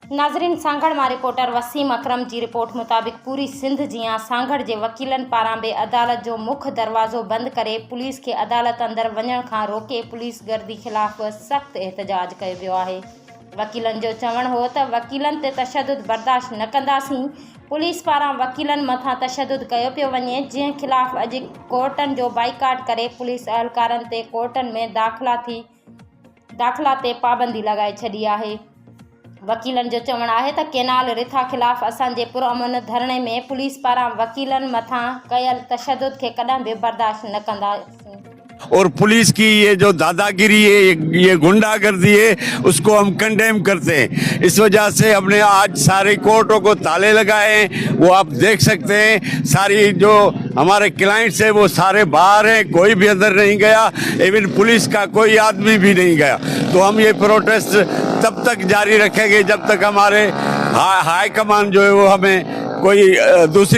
नाज़रीन, सांगड़ मां रिपोर्टर वसीम अकरम जी रिपोर्ट मुताबिक़ पूरी सिंध जियां सांगड़ जे वकीलनि पारां बि अदालत जो मुख्य दरवाज़ो बंदि करे पुलिस खे अदालत अंदर वञण खां रोके पुलिस गर्दी ख़िलाफ़ सख़्त एहतजाज कयो वियो आहे। वकीलनि जो चवणु हो त वकीलनि ते तशद्दुद बर्दाश्त न कंदासीं। पुलिस पारां वकीलनि मथां तशद्दुद कयो पियो वञे, जंहिं ख़िलाफ़ अॼु कोर्टनि जो बाइकाट करे पुलिस अहलकारनि ते कोर्टनि में दाख़िला ते पाबंदी लॻाए छॾी आहे। वकीलनि जो चवणु आहे त केनाल रिथा ख़िलाफ़ असांजे पुरअमन धरणे में पुलिस पारां वकीलनि मथां कयल तशद्दुद खे कॾहिं बि बर्दाश्त न कंदासीं। और पुलिस की ये जो दादागिरी है, ये गुंडागर्दी है, उसको हम कंडेम करते हैं। इस वजह से हमने आज सारे कोर्टों को ताले लगाए हैं। वो आप देख सकते हैं, सारी जो हमारे क्लाइंट्स हैं वो सारे बाहर हैं, कोई भी अंदर नहीं गया, इवन पुलिस का कोई आदमी भी नहीं गया। तो हम ये प्रोटेस्ट तब तक जारी रखेंगे जब तक हमारे हाई कमान जो है वो हमें कोई दूसरी